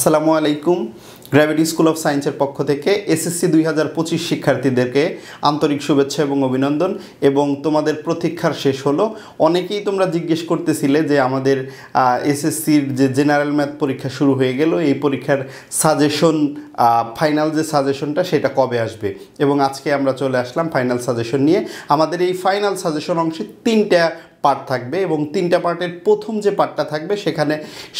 আসসালামু আলাইকুম। Gravity school of সায়েন্সের পক্ষ থেকে এসএসসি 2025 শিক্ষার্থীদেরকে আন্তরিক শুভেচ্ছা এবং অভিনন্দন। এবং তোমাদের প্রতীক্ষার শেষ হলো। অনেকেই তোমরা জিজ্ঞেস করতেছিলে যে আমাদের এসএসসির যে জেনারেল ম্যাথ পরীক্ষা শুরু হয়ে গেল, এই পরীক্ষার সাজেশন ফাইনাল যে সাজেশনটা সেটা কবে আসবে, এবং আজকে আমরা চলে আসলাম ফাইনাল সাজেশন নিয়ে। আমাদের এই ফাইনাল সাজেশন অংশে 3টা পার্ট থাকবে, এবং 3টা পার্টের প্রথম যে পার্টটা থাকবে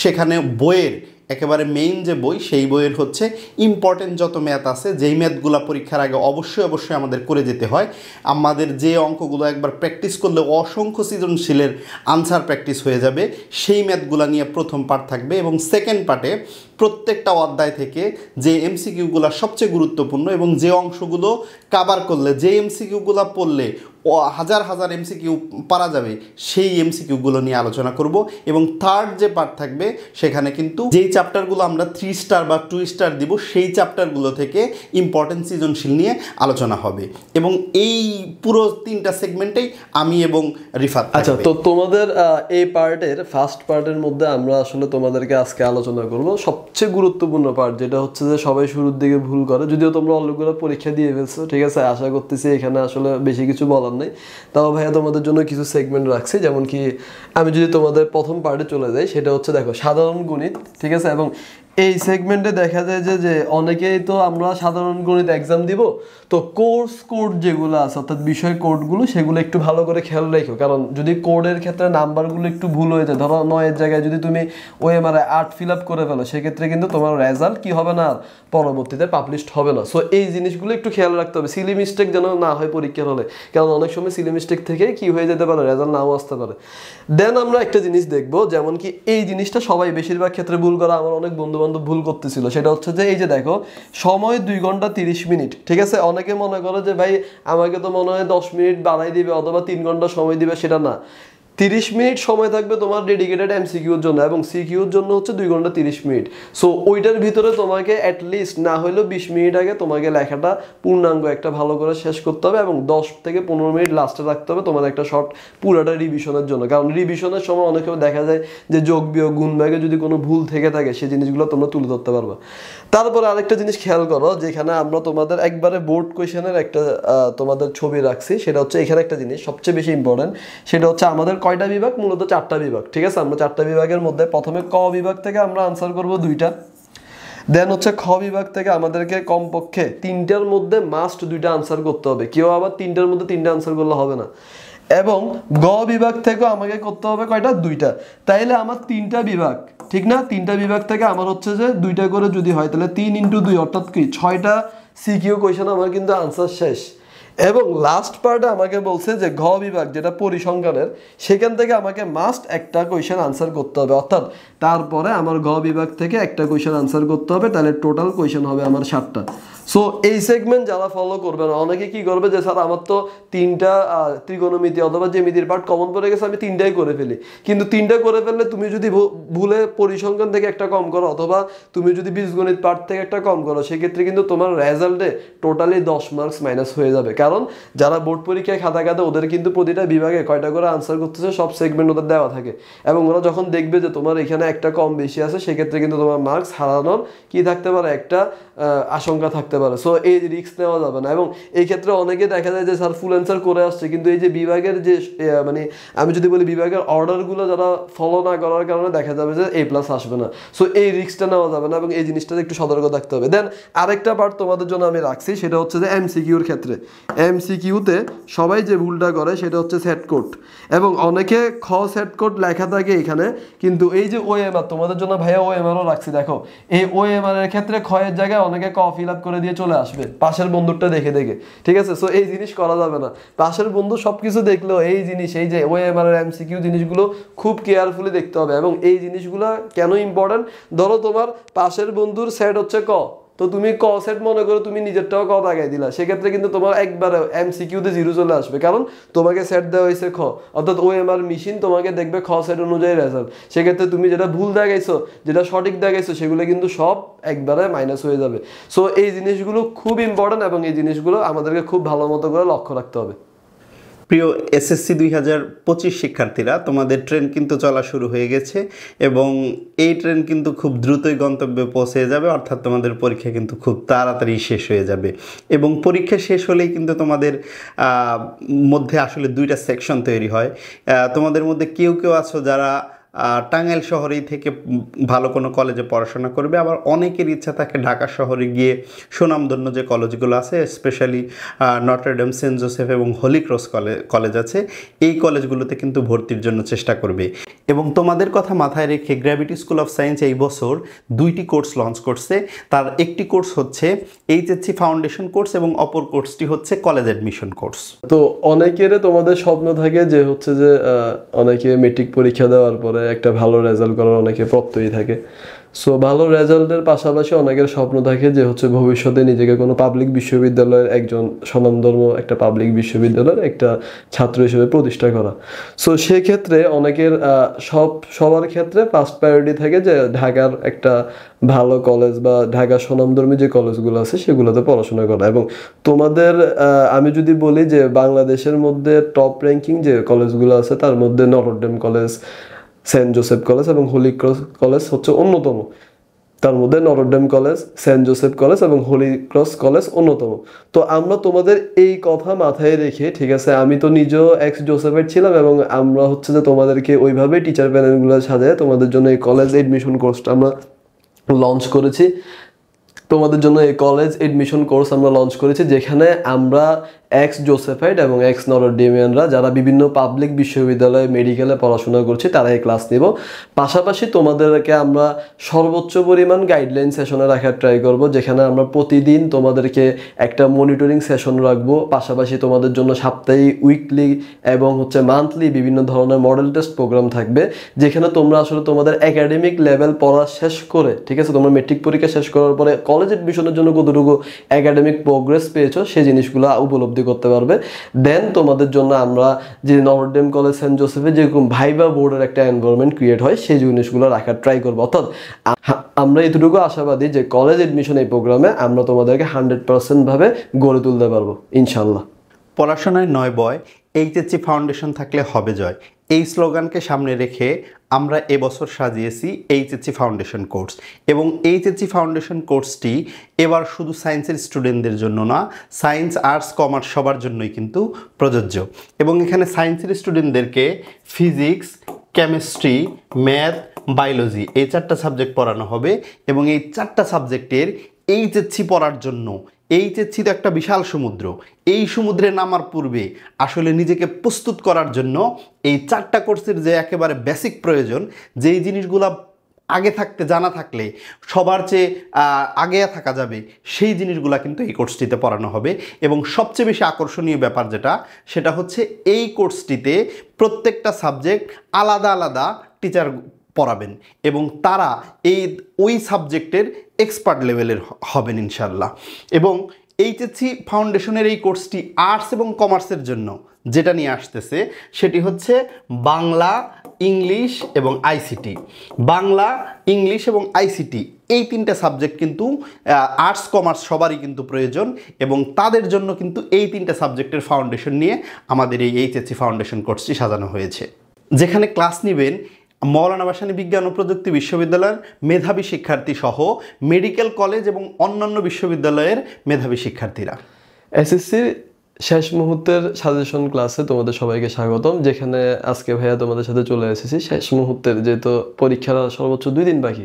সেখানে বইয়ের একেবারে মেইন যে বই, সেই বইয়ের হচ্ছে ইম্পর্টেন্ট যত ম্যাথ আছে, যেই ম্যাথগুলো পরীক্ষার আগে অবশ্যই আমাদের করে যেতে হয়। আমাদের যে অঙ্কগুলো একবার প্র্যাকটিস করলে অসংখ্য সৃজনশীলের আনসার প্র্যাকটিস হয়ে যাবে, সেই ম্যাথগুলো নিয়ে প্রথম পার্ট থাকবে। এবং সেকেন্ড পার্টে প্রত্যেকটা অধ্যায় থেকে যে এমসিকিউগুলো সবচেয়ে গুরুত্বপূর্ণ এবং যে অংশগুলো কাভার করলে, যে এমসিকিউগুলো পড়লে হাজার হাজার এমসিকিউ পারা যাবে, সেই এমসিকিউগুলো নিয়ে আলোচনা করব। এবং থার্ড যে পার্ট থাকবে সেখানে কিন্তু যেই চ্যাপ্টারগুলো আমরা 3 স্টার বা 2 স্টার দিব, সেই চ্যাপ্টারগুলো থেকে ইম্পর্টেন্ট সৃজনশীল নিয়ে আলোচনা হবে। এবং এই পুরো 3টা সেগমেন্টেই আমি এবং রিফাত। আচ্ছা, তো তোমাদের এই পার্টের ফার্স্ট পার্টের মধ্যে আমরা আসলে তোমাদেরকে আজকে আলোচনা করব সবচেয়ে গুরুত্বপূর্ণ পার্ট, যেটা হচ্ছে যে সবাই শুরুর দিকে ভুল করে। যদিও তোমরা অনেকগুলো পরীক্ষা দিয়ে ফেলছো, ঠিক আছে, আশা করতেছি এখানে আসলে বেশি কিছু বলার নেই। তাও ভাইয়া তোমাদের জন্য কিছু সেগমেন্ট রাখছি, যেমন কি আমি যদি তোমাদের প্রথম পার্টে চলে যাই, সেটা হচ্ছে দেখো সাধারণ গণিত, ঠিক আছে। এবং এই সেগমেন্টে দেখা যায় যে অনেকেই তো আমরা সাধারণ গণিত এক্সাম দিব, তো কোর্স কোড যেগুলো আছে অর্থাৎ বিষয় কোডগুলো, সেগুলো একটু ভালো করে খেয়াল রেখো। কারণ যদি কোডের ক্ষেত্রে নাম্বারগুলো একটু ভুল হয়ে যায়, ধরো 9-এর জায়গায় যদি তুমি ওএমআর 8 ফিল আপ করে ফেলো, সেক্ষেত্রে কিন্তু তোমার রেজাল্ট কি হবে না, পরবর্তীতে পাবলিশড হবে না। সো এই জিনিসগুলো একটু খেয়াল রাখতে হবে, সিলি মিস্টেক যেন না হয় পরীক্ষার হলে, কারণ অনেক সময় সিলি মিস্টেক থেকে কি হয়ে যেতে পারে, রেজাল্ট নাও আসতে পারে। দেন আমরা একটা জিনিস দেখবো, যেমন কি এই জিনিসটা সবাই বেশিরভাগ ক্ষেত্রে ভুল করা, আমার অনেক বন্ধু বান্ধব ভুল করতেছিল। সেটা হচ্ছে যে এই যে দেখো সময় 2 ঘন্টা 30 মিনিট, ঠিক আছে। অনেকে মনে করে যে ভাই আমাকে তো মনে হয় 10 মিনিট বাড়াই দিবে অথবা 3 ঘন্টা সময় দিবে, সেটা না। 30 মিনিট সময় থাকবে তোমার ডেডিকেটেড এমসিকিউর জন্য, এবং সিকিউর জন্য হচ্ছে 2 ঘন্টা 30 মিনিট। সো ওইটার ভিতরে তোমাকে অ্যাটলিস্ট না হলেও 20 মিনিট আগে তোমাকে লেখাটা পূর্ণাঙ্গ একটা ভালো করে শেষ করতে হবে, এবং 10 থেকে 15 মিনিট লাস্টে রাখতে হবে তোমার একটা শর্ট পুরোটা রিভিশনের জন্য। কারণ রিভিশনের সময় অনেক সময় দেখা যায় যে যোগ বিয়োগ গুণ ভাগে যদি কোনো ভুল থেকে থাকে, সেই জিনিসগুলো তোমরা তুলে ধরতে পারবা। তারপরে আরেকটা জিনিস খেয়াল করো, যেখানে আমরা তোমাদের একবারে বোর্ড কোয়েশনের একটা তোমাদের ছবি রাখছি, সেটা হচ্ছে এখানে একটা জিনিস সবচেয়ে বেশি ইম্পর্টেন্ট, সেটা হচ্ছে আমাদের কয়টা বিভাগ, মূলত 4টা বিভাগ, ঠিক আছে। আমরা 4টা বিভাগের মধ্যে প্রথমে ক বিভাগ থেকে আমরা আনসার করব 2টা, দেন হচ্ছে খ বিভাগ থেকে আমাদেরকে কমপক্ষে 3টার মধ্যে মাস্ট 2টা আনসার করতে হবে। কেউ আবার 3টার মধ্যে 3টা আনসার করলে হবে না। এবং গ বিভাগ থেকেও আমাকে করতে হবে কয়টা, 2টা। তাইলে আমার 3টা বিভাগ, ঠিক না, 3টা বিভাগ থেকে আমার হচ্ছে যে 2টা করে যদি হয়, তাহলে 3 × 2 অর্থাৎ কি 6টা সিকিউ কোয়েশন আমার কিন্তু আনসার শেষ। এবং লাস্ট পার্টে আমাকে বলছে যে ঘ বিভাগ যেটা পরিসংখ্যানের, সেখান থেকে আমাকে মাস্ট একটা কোয়েশন আনসার করতে হবে, অর্থাৎ তারপরে আমার ঘ বিভাগ থেকে একটা কোয়েশন আনসার করতে হবে, তাহলে টোটাল কোয়েশন হবে আমার 7টা। সো এই সেগমেন্ট যারা ফলো করবে না, অনেকে কি করবে যে স্যার আমার তো 3টা ত্রিকোণমিতি অথবা জ্যামিতির পার্ট কমন পড়ে গেছে, আমি 3টাই করে ফেলি। কিন্তু 3টা করে ফেললে তুমি যদি ভুলে পরিসংখ্যান থেকে একটা কম করো, অথবা তুমি যদি বীজগণিত পার্ট থেকে একটা কম করো, সেক্ষেত্রে কিন্তু তোমার রেজাল্টে টোটালি 10 মার্কস মাইনাস হয়ে যাবে। কারণ যারা বোর্ড পরীক্ষায় খাতা কাটে, ওদের কিন্তু প্রতিটা বিভাগে কয়টা করে আনসার করতেছে সব সেগমেন্ট ওদের দেওয়া থাকে, এবং ওরা যখন দেখবে যে তোমার এখানে একটা কম বেশি আছে, সেক্ষেত্রে কিন্তু তোমার মার্কস হারানোর কি থাকতে পারে, একটা আশঙ্কা থাকতে পারে। সো এই রিস্ক নেওয়া যাবে না। এবং এই ক্ষেত্রে অনেকে দেখা যায় যে স্যার ফুল অ্যান্সার করে আসছে, কিন্তু এই যে বিভাগের যে মানে আমি যদি বলি বিভাগের অর্ডারগুলো যারা ফলো না করার কারণে দেখা যাবে যে A+ আসবে না। সো এই রিস্কটা নেওয়া যাবে না, এবং এই জিনিসটাতে একটু সতর্ক থাকতে হবে। দেন আরেকটা পার্ট তোমাদের জন্য আমি রাখছি, সেটা হচ্ছে যে এমসিকিউর ক্ষেত্রে, এমসিকিউতে সবাই যে ভুলটা করে সেটা হচ্ছে সেট কোড। এবং অনেকে খ সেট কোড লেখা থাকে এখানে, কিন্তু এই যে ওএমআর তোমাদের জন্য ভাইয়া ওএমআরও রাখছি, দেখো এই ওএমআর এর ক্ষেত্রে খ এর জায়গায় অনেকে ক ফিল আপ করে দিয়ে চলে আসবে পাশের বন্ধুরটা দেখে দেখে, ঠিক আছে। সো এই জিনিস করা যাবে না। পাশের বন্ধু সবকিছু দেখলেও এই জিনিস, এই যে ওএমআর এর এমসিকিউ জিনিসগুলো খুব কেয়ারফুলি দেখতে হবে। এবং এই জিনিসগুলো কেন ইম্পর্টেন্ট, ধরো তোমার পাশের বন্ধুর সেট হচ্ছে ক, তো তুমি ক সেট মনে করো তুমি নিজেরটাও ক দাগাই দিলা, সেক্ষেত্রে কিন্তু তোমার একবারে এমসিকিউতে 0 চলে আসবে, কারণ তোমাকে সেট দেওয়া হয়েছে খ, অর্থাৎ ওএমআর মেশিন তোমাকে দেখবে খ সেট অনুযায়ী রেজাল্ট। সেক্ষেত্রে তুমি যেটা ভুল দেখাইছো, যেটা সঠিক দেখাইছো, সেগুলো কিন্তু সব একবারে মাইনাস হয়ে যাবে। সো এই জিনিসগুলো খুব ইম্পর্টেন্ট, এবং এই জিনিসগুলো আমাদেরকে খুব ভালো মতো করে লক্ষ্য রাখতে হবে। প্রিয় এসএসসি 2025 শিক্ষার্থীরা, তোমাদের ট্রেন কিন্তু চলা শুরু হয়ে গেছে এবং এই ট্রেন কিন্তু খুব দ্রুতই গন্তব্যে পৌঁছে যাবে, অর্থাৎ তোমাদের পরীক্ষা কিন্তু খুব তাড়াতাড়ি শেষ হয়ে যাবে। এবং পরীক্ষা শেষ হলেই কিন্তু তোমাদের মধ্যে আসলে দুইটা সেকশন তৈরি হয়। তোমাদের মধ্যে কেউ কেউ আছো যারা টাঙ্গাইল শহরেই থেকে ভালো কোনো কলেজে পড়াশোনা করবে, আবার অনেকের ইচ্ছা থাকে ঢাকা শহরে গিয়ে সুনামধন্য যে কলেজগুলো আছে, specially Notre Dame, Saint Joseph এবং হোলি ক্রস কলেজ আছে, এই কলেজগুলোতে কিন্তু ভর্তির জন্য চেষ্টা করবে। এবং তোমাদের কথা মাথায় রেখে গ্র্যাভিটি স্কুল অফ সায়েন্স এই বছর 2টি কোর্স লঞ্চ করছে। তার একটি কোর্স হচ্ছে এইচএসসি ফাউন্ডেশন কোর্স এবং অপর কোর্সটি হচ্ছে কলেজ অ্যাডমিশন কোর্স। তো অনেকের তোমাদের স্বপ্ন থাকে যে হচ্ছে যে অনেকে মেট্রিক পরীক্ষা দেওয়ার পরে একটা ভালো রেজাল্ট করার অনেকে প্রত্যয়ী থাকে। সো ভালো রেজাল্টের পাশাপাশি অনেকের স্বপ্ন থাকে যে হচ্ছে ভবিষ্যতে নিজেকে কোনো পাবলিক বিশ্ববিদ্যালয়ের একজন স্বনামধন্য একটা পাবলিক বিশ্ববিদ্যালয়ের একটা ছাত্র হিসেবে প্রতিষ্ঠা করা। সো সেক্ষেত্রে অনেকের সবার ক্ষেত্রে ফার্স্ট প্রায়োরিটি থাকে যে ঢাকার একটা ভালো কলেজ বা ঢাকার স্বনামধর্মী যে কলেজগুলো আছে সেগুলোতে পড়াশোনা করা। এবং তোমাদের আমি যদি বলি যে বাংলাদেশের মধ্যে টপ র্যাঙ্কিং যে কলেজগুলো আছে তার মধ্যে Notre Dame college, Saint Joseph college এবং হোলি ক্রস কলেজ হচ্ছে অন্যতম। তার মধ্যে Notre Dame college, Saint Joseph college এবং হোলি ক্রস কলেজ অন্যতম। তো আমরা তোমাদের এই কথা মাথায় রেখে, ঠিক আছে, আমি তো নিজেও এক্স জোসেফের ছিলাম এবং আমরা হচ্ছে যে তোমাদেরকে ওইভাবে টিচার প্যানেলগুলো সাজায় তোমাদের জন্য এই কলেজ এডমিশন কোর্সটা আমরা লঞ্চ করেছি। তোমাদের জন্য এই কলেজ এডমিশন কোর্স আমরা লঞ্চ করেছি, যেখানে আমরা এক্স জোসেফাইড এবং এক্স নটরডেমিয়ানরা যারা বিভিন্ন পাবলিক বিশ্ববিদ্যালয়ে মেডিকেলে পড়াশোনা করছে তারা এই ক্লাস নেব। পাশাপাশি তোমাদেরকে আমরা সর্বোচ্চ পরিমাণ গাইডলাইন সেশনে রাখার ট্রাই করব, যেখানে আমরা প্রতিদিন তোমাদেরকে একটা মনিটরিং সেশন রাখবো। পাশাপাশি তোমাদের জন্য সাপ্তাহিক, উইকলি এবং হচ্ছে মান্থলি বিভিন্ন ধরনের মডেল টেস্ট প্রোগ্রাম থাকবে, যেখানে তোমরা আসলে তোমাদের একাডেমিক লেভেল পড়া শেষ করে, ঠিক আছে, তোমরা মেট্রিক পরীক্ষা শেষ করার পরে কলেজ এডমিশনের জন্য কতটুকু একাডেমিক প্রোগ্রেস পেয়েছো সেই জিনিসগুলো উপলব্ধি করতে পারবে। দেন তোমাদের জন্য আমরা যে নটর ডেম কলেজ, সেন্ট জোসেফে যেরকম ভাইবা বোর্ডের একটা এনভায়রনমেন্ট ক্রিয়েট হয় সেই জিনিসগুলো রাখার ট্রাই করবো। অর্থাৎ আমরা এতটুকু আশাবাদী যে কলেজ এডমিশন এই প্রোগ্রামে আমরা তোমাদেরকে 100% ভাবে গড়ে তুলতে পারবো ইনশাল্লাহ। পড়াশোনায় নয় বয়, এইচএসসি ফাউন্ডেশন থাকলে হবে জয়, এই স্লোগানকে সামনে রেখে আমরা এবছর সাজিয়েছি এইচএসসি ফাউন্ডেশন কোর্স। এবং এইচএসসি ফাউন্ডেশন কোর্সটি এবার শুধু সায়েন্সের স্টুডেন্টদের জন্য না, সায়েন্স, আর্টস, কমার্স সবার জন্যই কিন্তু প্রযোজ্য। এবং এখানে সায়েন্সের স্টুডেন্টদেরকে ফিজিক্স, কেমিস্ট্রি, ম্যাথ, বায়োলজি এই 4টা সাবজেক্ট পড়ানো হবে। এবং এই 4টা সাবজেক্টের এইচএসসি পড়ার জন্য, এইচএসসি তো একটা বিশাল সমুদ্র, এই সমুদ্রে নামার পূর্বে আসলে নিজেকে প্রস্তুত করার জন্য এই 4টা কোর্সের যে একেবারে বেসিক প্রয়োজন, যেই জিনিসগুলো আগে থাকতে জানা থাকলে সবার চেয়ে আগে থাকা যাবে, সেই জিনিসগুলো কিন্তু এই কোর্সটিতে পড়ানো হবে। এবং সবচেয়ে বেশি আকর্ষণীয় ব্যাপার যেটা, সেটা হচ্ছে এই কোর্সটিতে প্রত্যেকটা সাবজেক্ট আলাদা আলাদা টিচার পড়াবেন এবং তারা ওই সাবজেক্টের এক্সপার্ট লেভেলের হবেন ইনশাল্লাহ। এবং এইচএসসি ফাউন্ডেশনের এই কোর্সটি আর্টস এবং কমার্সের জন্য যেটা নিয়ে আসতেছে সেটি হচ্ছে বাংলা, ইংলিশ এবং আইসিটি। বাংলা, ইংলিশ এবং আইসিটি এই 3টা সাবজেক্ট কিন্তু আর্টস কমার্স সবারই কিন্তু প্রয়োজন এবং তাদের জন্য কিন্তু এই 3টা সাবজেক্টের ফাউন্ডেশন নিয়ে আমাদের এই এইচএসসি ফাউন্ডেশন কোর্সটি সাজানো হয়েছে, যেখানে ক্লাস নেবেন মৌলানা ভাসানী বিজ্ঞান ও প্রযুক্তি বিশ্ববিদ্যালয়ের মেধাবী শিক্ষার্থী সহ মেডিকেল কলেজ এবং অন্যান্য বিশ্ববিদ্যালয়ের মেধাবী শিক্ষার্থীরা। এসএসসির শেষ মুহূর্তের সাজেশন ক্লাসে তোমাদের সবাইকে স্বাগতম, যেখানে আজকে ভাইয়া তোমাদের সাথে চলে এসেছি শেষ মুহূর্তের, যেহেতু পরীক্ষার সর্বোচ্চ 2 দিন বাকি।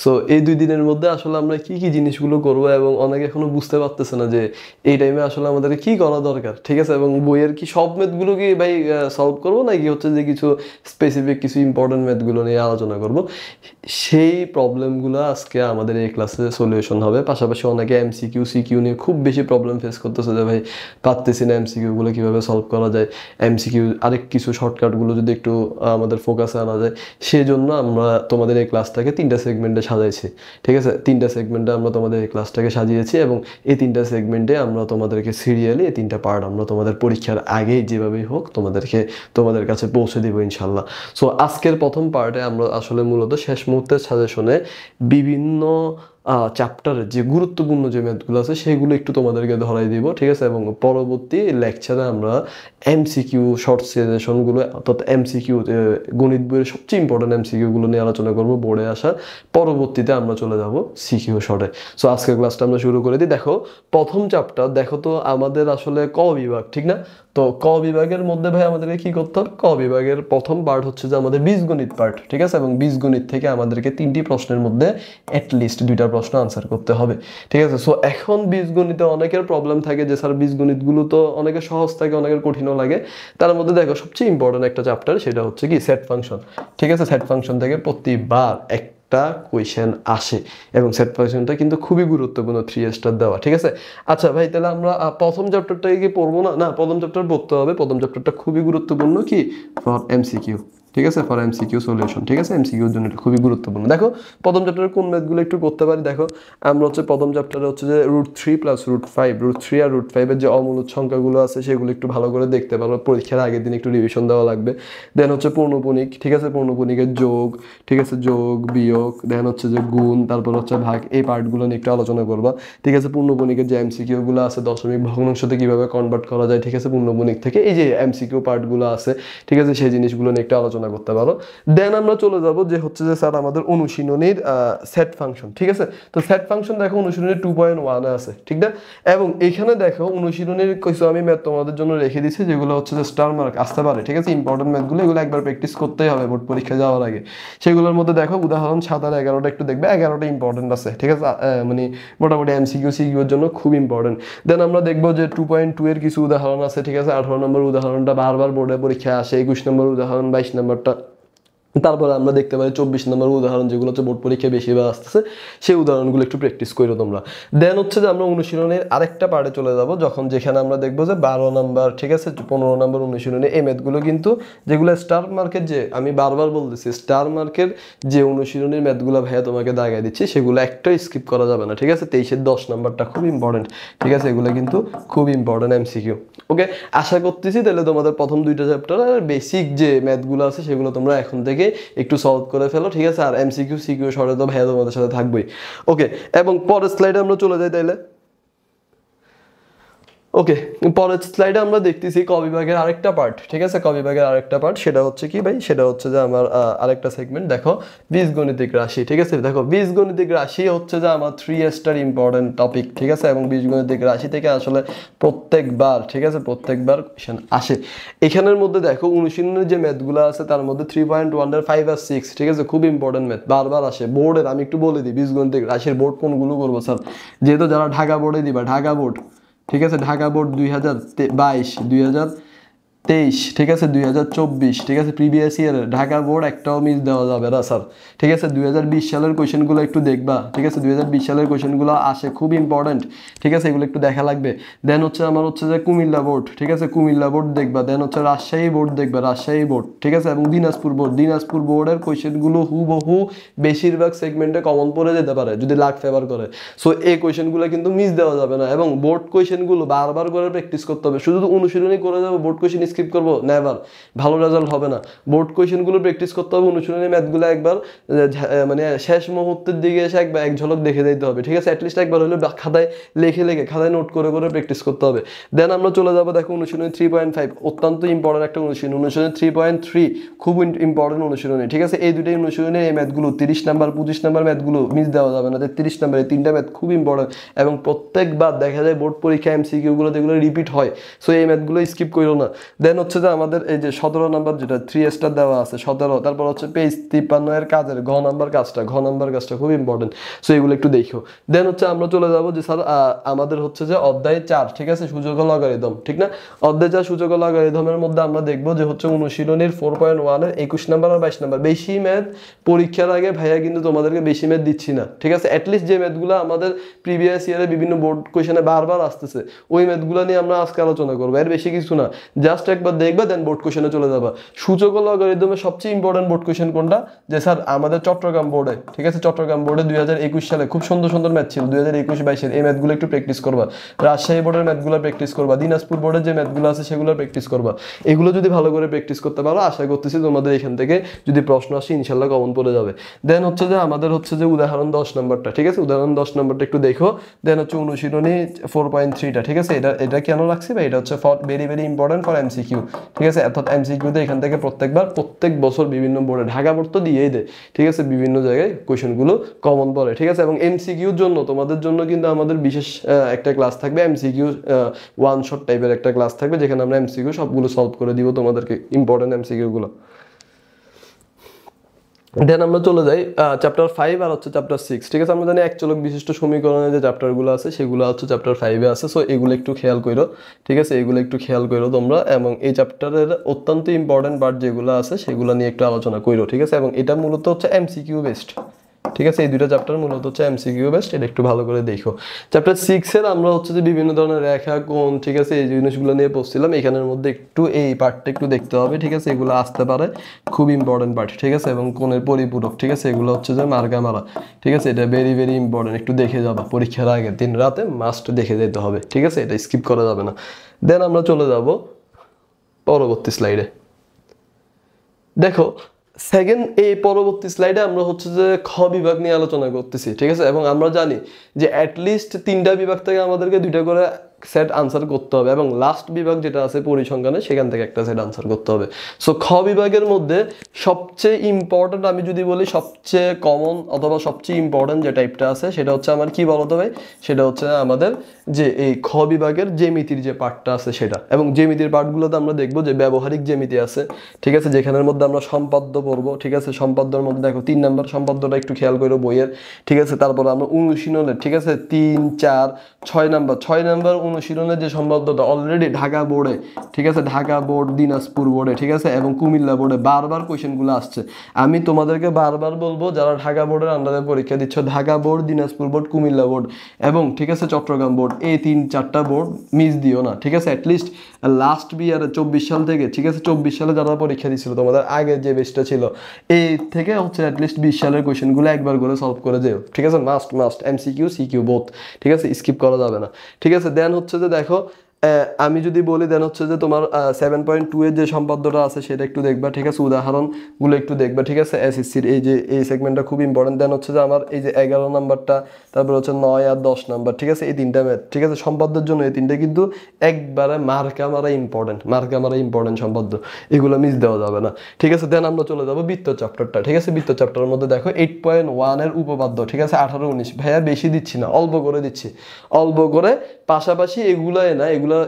সো এই 2 দিনের মধ্যে আসলে আমরা কি কি জিনিসগুলো করবো এবং অনেকে এখনো বুঝতে পারতেছে না যে এই টাইমে আসলে আমাদের কি করা দরকার, ঠিক আছে, এবং বইয়ের কি সব ম্যাথগুলো কি ভাই সলভ করবো নাকি হচ্ছে যে কিছু স্পেসিফিক কিছু ইম্পর্টেন্ট ম্যাথগুলো নিয়ে আলোচনা করব, সেই প্রবলেমগুলো আজকে আমাদের এই ক্লাসে সলিউশন হবে। পাশাপাশি অনেকে এমসিকিউ, সিকিউ নিয়ে খুব বেশি প্রবলেম ফেস করতেছে যে ভাই পারতেছি না এমসিকিউগুলো কীভাবে সলভ করা যায়, এমসিকিউ আরেক কিছু শর্টকাটগুলো যদি একটু আমাদের ফোকাসে আনা যায়। সেই জন্য আমরা তোমাদের এই ক্লাসটাকে 3টা সেগমেন্টে সাজাইছি, ঠিক আছে, 3টা সেগমেন্টে আমরা তোমাদের এই ক্লাসটাকে সাজিয়েছি এবং এই 3টা সেগমেন্টে আমরা তোমাদেরকে সিরিয়ালি এই 3টা পার্ট আমরা তোমাদের পরীক্ষার আগেই যেভাবেই হোক তোমাদের কাছে পৌঁছে দেবো ইনশাল্লাহ। সো আজকের প্রথম পার্টে আমরা আসলে মূলত শেষ মুহূর্তের সাজেশনে বিভিন্ন চ্যাপ্টারের যে গুরুত্বপূর্ণ যে ম্যাথগুলো আছে সেগুলো একটু তোমাদেরকে ধরাই দিব, ঠিক আছে। এবং পরবর্তী লেকচারে আমরা এমসিকিউ শর্ট সাজেশনগুলো অর্থাৎ এমসিকিউ গণিত বইয়ের সবচেয়ে ইম্পর্টেন্ট এমসিকিউগুলো নিয়ে আলোচনা করবো বোর্ডে আসার পরবর্তীতে আমরা চলে যাব সিকিউ শর্টে। সো আজকের ক্লাসটা আমরা শুরু করে দিই। দেখো প্রথম চ্যাপ্টার, দেখো তো আমাদের আসলে ক বিভাগ, ঠিক না? তো ক বিভাগের মধ্যে ভাই আমাদেরকে কি করতে হবে? ক বিভাগের প্রথম পার্ট হচ্ছে যে আমাদের বীজগণিত পার্ট, ঠিক আছে। এবং বীজগণিত থেকে আমাদেরকে 3টি প্রশ্নের মধ্যে অ্যাটলিস্ট 2টা প্রশ্ন আনসার করতে হবে, ঠিক আছে। সো এখন বীজগণিতে অনেকের প্রবলেম থাকে যে স্যার বীজগণিতগুলো তো অনেকের সহজ থাকে, অনেকের কঠিনও লাগে। তার মধ্যে দেখো সবচেয়ে ইম্পর্টেন্ট একটা চ্যাপ্টার, সেটা হচ্ছে কি সেট ফাংশন, ঠিক আছে। সেট ফাংশন থেকে প্রতিবার একটা কোয়েশ্চেন আসে এবং সেট ফাংশনটা কিন্তু খুবই গুরুত্বপূর্ণ, 3 স্টার দেওয়া, ঠিক আছে। আচ্ছা ভাই, তাহলে আমরা প্রথম চ্যাপ্টারটাকে কি পড়বো না? না, প্রথম চ্যাপ্টার পড়তে হবে। প্রথম চ্যাপ্টারটা খুবই গুরুত্বপূর্ণ কি ফর এমসিকিউ, ঠিক আছে, ফর এমসিকিউ সলিউশন, ঠিক আছে। এমসিকিউর জন্য এটা খুবই গুরুত্বপূর্ণ। দেখো প্রথম চ্যাপ্টারে কোন ম্যাথগুলো একটু করতে পারি। দেখো আমরা হচ্ছে প্রথম চ্যাপ্টারে হচ্ছে যে √3 + √5, √3 আর √5 এর যে অমূলদ সংখ্যাগুলো আছে সেগুলো একটু ভালো করে দেখতে পারো, পরীক্ষার আগের দিন একটু রিভিশন দেওয়া লাগবে। দেন হচ্ছে পৌনঃপুনিক, ঠিক আছে, পৌনঃপুনিকের যোগ, ঠিক আছে, যোগ বিয়োগ, দেন হচ্ছে যে গুণ, তারপর হচ্ছে ভাগ, এই পার্টগুলো নিয়ে একটু আলোচনা করবা, ঠিক আছে। পৌনঃপুনিকের যে এমসিকিউগুলো আছে দশমিক ভগ্নাংশতে কিভাবে কনভার্ট করা যায়, ঠিক আছে, পৌনঃপুনিক থেকে এই যে এমসিকিউ পার্টগুলো আছে, ঠিক আছে, সেই জিনিসগুলো নিয়ে একটু আলোচনা করতে পারো। দেন আমরা চলে যাব যে হচ্ছে যে স্যার আমাদের অনুশীলনীর সেট ফাংশন, ঠিক আছে। তো সেট ফাংশন দেখো অনুশীলনীর 2.1 এ আছে, ঠিক না? এবং এখানে দেখো অনুশীলনীর কিছু আমি ম্যাথ তোমাদের জন্য রেখে দিচ্ছি যেগুলো হচ্ছে যে স্টার মার্ক আসতে পারে, ঠিক আছে। ইম্পর্টেন্ট ম্যাথগুলো এগুলো একবার প্র্যাকটিস করতেই হবে বোর্ড পরীক্ষা যাওয়ার আগে। সেগুলোর মধ্যে দেখো উদাহরণ 7 আর 11টা একটু দেখবে, 11টা ইম্পর্টেন্ট আছে, ঠিক আছে, মানে মোটামুটি এমসিকিউ সিকিউ এর জন্য খুব ইম্পর্টেন্ট। দেন আমরা দেখবো যে 2.2 এর কিছু উদাহরণ আছে, ঠিক আছে। 18 নম্বর উদাহরণটা বারবার বোর্ডে পরীক্ষায় আসে, 21 নম্বর উদাহরণ, 22 নম্বরটা। তারপরে আমরা দেখতে পাই 24 নম্বর উদাহরণ যেগুলো হচ্ছে বোর্ড পরীক্ষায় বেশিরভাগ আসতেছে, সেই উদাহরণগুলো একটু প্র্যাকটিস করো তোমরা। দেন হচ্ছে যে আমরা অনুশীলনের আরেকটা পার্টে চলে যাব, যখন যেখানে আমরা দেখবো যে 12 নম্বর, ঠিক আছে, 15 নম্বর অনুশীলনে এই ম্যাথগুলো কিন্তু যেগুলো স্টার মার্কের, যে আমি বারবার বলতেছি স্টার মার্কের যে অনুশীলনের ম্যাথগুলো ভাইয়া তোমাকে দাগাই দিচ্ছি সেগুলো একটা স্কিপ করা যাবে না, ঠিক আছে। 23-এর 10 নম্বরটা খুব ইম্পর্টেন্ট, ঠিক আছে, এগুলো কিন্তু খুব ইম্পর্টেন্ট এমসিকিউ। ওকে, আশা করতেছি তাহলে তোমাদের প্রথম 2টা চ্যাপ্টার আর বেসিক যে ম্যাথগুলো আছে সেগুলো তোমরা এখন থেকে একটু সলভ করে ফেলো, ঠিক আছে। আর এমসিকিউ সিকিউ শর্টে তো ভাইয়া তোমাদের সাথে থাকবোই। ওকে, এবং পরের স্লাইডে আমরা চলে যাই তাইলে। ওকে, পরের স্লাইডে আমরা দেখতেছি ক বিভাগের আরেকটা পার্ট, ঠিক আছে। ক বিভাগের আরেকটা পার্ট, সেটা হচ্ছে কি ভাই, সেটা হচ্ছে যে আমার আরেকটা সেগমেন্ট, দেখো বীজগণিতিক রাশি, ঠিক আছে। দেখো বীজগণিতিক রাশি হচ্ছে যে আমার 3 স্টার ইম্পর্টেন্ট টপিক, ঠিক আছে। এবং বীজগণিতিক রাশি থেকে আসলে প্রত্যেকবার, ঠিক আছে, প্রত্যেকবার কোশ্চেন আসে। এখানের মধ্যে দেখো অনুশীলনের যে ম্যাথগুলো আছে তার মধ্যে 3.1 এর 5 আর 6, ঠিক আছে, খুব ইম্পর্টেন্ট ম্যাথ, বারবার আসে বোর্ডের। আমি একটু বলে দিই বীজগণিতিক রাশির বোর্ড কোনগুলো করবো স্যার, যেহেতু যারা ঢাকা বোর্ডে দিবা, ঢাকা বোর্ড, ঠিক আছে, ঢাকা বোর্ড 2022, 2023, ঠিক আছে, 2024, ঠিক আছে, প্রিভিয়াস ইয়ারের ঢাকা বোর্ড একটাও মিস দেওয়া যাবে না স্যার, ঠিক আছে। 2020 সালের কোয়েশ্চেনগুলো একটু দেখবা, ঠিক আছে, 2020 সালের কোয়েশ্চেনগুলো আসে, খুব ইম্পর্টেন্ট, ঠিক আছে, এগুলো একটু দেখা লাগবে। দেন হচ্ছে আমার হচ্ছে যে কুমিল্লা বোর্ড, ঠিক আছে, কুমিল্লা বোর্ড দেখবা। দেন হচ্ছে রাজশাহী বোর্ড দেখবা, রাজশাহী বোর্ড, ঠিক আছে, এবং দিনাজপুর বোর্ড, দিনাজপুর বোর্ডের কোয়েশ্চেনগুলো হুবহু বেশিরভাগ সেগমেন্টে কমন পড়ে যেতে পারে যদি লাক ফেভার করে। সো এই কোয়েশ্চেনগুলো কিন্তু মিস দেওয়া যাবে না এবং বোর্ড কোয়েশ্চেনগুলো বারবার করে প্র্যাকটিস করতে হবে। শুধু অনুশীলনী করে যাবো, বোর্ড কোয়েশ্চেন স্কিপ করবো, নেভার, ভালো রেজাল্ট হবে না। বোর্ড কোয়েশ্চেনগুলো প্র্যাকটিস করতে হবে, অনুশীলনী ম্যাথগুলো একবার মানে শেষ মুহূর্তের দিকে এসে একবার এক ঝলক দেখে দিতে হবে, ঠিক আছে। অ্যাটলিস্ট একবার হলে খাতায় লিখে খাতায় নোট করে প্র্যাকটিস করতে হবে। দেন আমরা চলে যাবো দেখো অনুশীলনী 3.5, অত্যন্ত ইম্পর্টেন্ট একটা অনুশীলনী। অনুশীলনী 3.3 খুব ইম্পর্টেন্ট অনুশীলনী, ঠিক আছে। এই দুটোই অনুশীলনী, এই ম্যাথগুলো 30 নাম্বার 25 নাম্বার ম্যাথগুলো মিস দেওয়া যাবে না। 30 নাম্বার এই 3টা ম্যাথ খুব ইম্পর্টেন্ট এবং প্রত্যেকবার দেখা যায় বোর্ড পরীক্ষা এমসিকিউগুলো যেগুলো রিপিট হয়, সো এই ম্যাথগুলো স্কিপ করো না। দেন হচ্ছে যে আমাদের এই যে 17 নাম্বার যেটা 3 স্টার দেওয়া আছে 17, তারপর হচ্ছে পেজ 53 এর কাজের ঘ নাম্বার কাজটা খুব ইম্পর্টেন্ট, সো এগুলো একটু দেখো। দেন হচ্ছে আমরা চলে যাবো যে স্যার আমাদের হচ্ছে যে অধ্যায় 4, ঠিক আছে, সূচক ও লগারিদম, ঠিক না। অধ্যায় 4 সূচক ও লগারিদমের মধ্যে আমরা দেখবো যে হচ্ছে অনুশীলনীর 4.1 এর 21 নাম্বার আর 22 নাম্বার। বেশি ম্যাথ পরীক্ষার আগে ভাইয়া কিন্তু তোমাদেরকে বেশি ম্যাথ দিচ্ছি না, ঠিক আছে। অ্যাটলিস্ট যে ম্যাথগুলো আমাদের প্রিভিয়াস ইয়ারে বিভিন্ন বোর্ড কোয়েশ্চেনে বারবার আসতেছে ওই ম্যাথগুলো নিয়ে আমরা আজকে আলোচনা করবো, এর বেশি কিছু না। জাস্ট একবার দেখবা, দেন বোর্ড কোশ্চেনে চলে যাবা। সূচক ও লগারিদমের সবচেয়ে ইম্পর্টেন্ট বোর্ড কোশ্চেন কোনটা? যে স্যার আমাদের চট্টগ্রাম বোর্ডে, ঠিক আছে, চট্টগ্রাম বোর্ডে 2021 সালে খুব সুন্দর সুন্দর ম্যাথ ছিল, 2021-22 এই ম্যাথগুলো একটু প্র্যাকটিস করবা, রাজশাহী বোর্ডের ম্যাথগুলো প্র্যাকটিস করবা, দিনাজপুর বোর্ডের যে ম্যাথগুলো আছে সেগুলো প্র্যাকটিস করবা। এগুলো যদি ভালো করে প্র্যাকটিস করতে পারো, আশা করতেছি তোমাদের এখান থেকে যদি প্রশ্ন আসে ইনশাল্লাহ কমন পড়ে যাবে। দেন হচ্ছে যে আমাদের হচ্ছে যে উদাহরণ 10 নম্বরটা, ঠিক আছে, উদাহরণ 10 নম্বরটা একটু দেখো। দেন হচ্ছে অনুশীলনী 4.3টা, ঠিক আছে, এটা কেন রাখছি ভাই? এটা হচ্ছে very very important for MCQ, ঠিক আছে। অর্থাৎ এমসিকিউতে এখান থেকে প্রত্যেক বছর বিভিন্ন বোর্ডে, ঢাকা বোর্ড তো দিয়েই দেয়, ঠিক আছে, বিভিন্ন জায়গায় কোয়েশনগুলো কমন পড়ে, ঠিক আছে। এবং এমসিকিউর জন্য তোমাদের জন্য কিন্তু আমাদের বিশেষ একটা ক্লাস থাকবে, এমসিকিউ ওয়ান শট টাইপের একটা ক্লাস থাকবে, যেখানে আমরা এমসিকিউ সবগুলো সলভ করে দিব তোমাদেরকে, ইম্পর্টেন্ট এমসিকিউ গুলো। দেন আমরা চলে যাই চ্যাপ্টার 5 আর হচ্ছে চ্যাপ্টার 6, ঠিক আছে। আমরা জানি এক চলক বিশিষ্ট সমীকরণের যে চ্যাপ্টারগুলো আছে সেগুলো হচ্ছে চ্যাপ্টার 5-এ আছে। সো এগুলো একটু খেয়াল করো, ঠিক আছে, এগুলো একটু খেয়াল করো তোমরা, এবং এই চ্যাপ্টারের অত্যন্ত ইম্পর্টেন্ট পার্ট যেগুলো আছে সেগুলো নিয়ে একটু আলোচনা করো, ঠিক আছে। এবং এটা মূলত হচ্ছে এমসিকিউ বেসড, ঠিক আছে। এই দুইটা চ্যাপ্টার মূলত হচ্ছে এমসিকিউ বেসড, এটা একটু ভালো করে দেখো। চ্যাপ্টার 6-এর আমরা হচ্ছে যে বিভিন্ন ধরনের রেখা, কোণ, ঠিক আছে, এই জিনিসগুলো নিয়ে পড়ছিলাম। এখানের মধ্যে একটু এই পার্টটা একটু দেখতে হবে, ঠিক আছে, এগুলো আসতে পারে, খুব ইম্পর্টেন্ট পার্ট, ঠিক আছে। এবং কোণের পরিপূরক, ঠিক আছে, এগুলো হচ্ছে যে মার্কা মারা, ঠিক আছে, এটা ভেরি ভেরি ইম্পর্টেন্ট, একটু দেখে যাবা পরীক্ষার আগে দিন রাতে মাস্ট দেখে যেতে হবে, ঠিক আছে, এটা স্কিপ করা যাবে না। দেন আমরা চলে যাব পরবর্তী স্লাইডে। দেখো সেকেন্ড, এই পরবর্তী স্লাইডে আমরা হচ্ছে যে খ বিভাগ নিয়ে আলোচনা করতেছি, ঠিক আছে। এবং আমরা জানি যে অ্যাটলিস্ট 3টা বিভাগ থেকে আমাদেরকে 2টা করে সেট আনসার করতে হবে, এবং লাস্ট বিভাগ যেটা আছে পরিসংখ্যানে সেখান থেকে একটা সেট আনসার করতে হবে। সো খ বিভাগের মধ্যে সবচেয়ে ইম্পর্টেন্ট, আমি যদি বলি সবচেয়ে কমন অথবা সবচেয়ে ইম্পর্টেন্ট যে টাইপটা আছে সেটা হচ্ছে আমার কি বলতো ভাই, সেটা হচ্ছে আমাদের যে এই খ বিভাগের জ্যামিতির যে পার্টটা আছে সেটা। এবং জ্যামিতির পার্টগুলোতে আমরা দেখবো যে ব্যবহারিক জ্যামিতি আছে, ঠিক আছে, যেখানের মধ্যে আমরা সম্পাদ্য পড়বো, ঠিক আছে। সম্পাদ্যর মধ্যে দেখো 3 নম্বর সম্পাদ্যটা একটু খেয়াল করো বইয়ের, ঠিক আছে। তারপর আমরা অনুশীলনের, ঠিক আছে, 3, 4, 6 নম্বর অনুশীলনের যে সম্পাদ্যটা অলরেডি ঢাকা বোর্ডে, ঠিক আছে, ঢাকা বোর্ড, দিনাজপুর বোর্ডে, ঠিক আছে, এবং কুমিল্লা বোর্ডে বারবার কোয়েশ্চেনগুলো আসছে। আমি তোমাদেরকে বারবার বলবো যারা ঢাকা বোর্ডের আন্ডারে পরীক্ষা দিচ্ছ, Dhaka board, Dinajpur board, Comilla board এবং ঠিক আছে চট্টগ্রাম বোর্ড, এই 3-4টা বোর্ড মিস দিও না, ঠিক আছে। অ্যাটলিস্ট লাস্ট ইয়ারে 24 সাল থেকে, ঠিক আছে, 24 সালে যারা পরীক্ষা দিচ্ছিল তোমাদের আগের যে বেসটা ছিল এই থেকে হচ্ছে অ্যাটলিস্ট 20 সালের কোয়েশ্চেনগুলো একবার করে সলভ করে যেও, ঠিক আছে। মাস্ট এমসিকিউ সিকিউ বোথ, ঠিক আছে, স্কিপ করা যাবে না, ঠিক আছে। দেন হচ্ছে যে দেখো আমি যদি বলি, দেন হচ্ছে যে তোমার 7.2 এর যে সম্পাদ্যটা আছে সেটা একটু দেখবা, ঠিক আছে, উদাহরণগুলো একটু দেখবা, ঠিক আছে। এসএসসির এই যে এই সেগমেন্টটা খুব ইম্পর্টেন্ট। দেন হচ্ছে যে আমার এই যে 11 নাম্বারটা, তারপর হচ্ছে 9 আর 10 নাম্বার, ঠিক আছে, এই 3টা ম্যাথ, ঠিক আছে, সম্পাদ্যের জন্য এই 3টা কিন্তু একবারে মার্কা মারা ইম্পর্টেন্ট সম্পাদ্য, এগুলো মিস দেওয়া যাবে না, ঠিক আছে। দেন আমরা চলে যাবো বৃত্ত চ্যাপ্টারটা, ঠিক আছে। বৃত্ত চ্যাপ্টারের মধ্যে দেখো 8.1 এর উপপাদ্য, ঠিক আছে, 18-19, ভাইয়া বেশি দিচ্ছি না, অল্প করে দিচ্ছি, অল্প করে। পাশাপাশি এগুলাই না,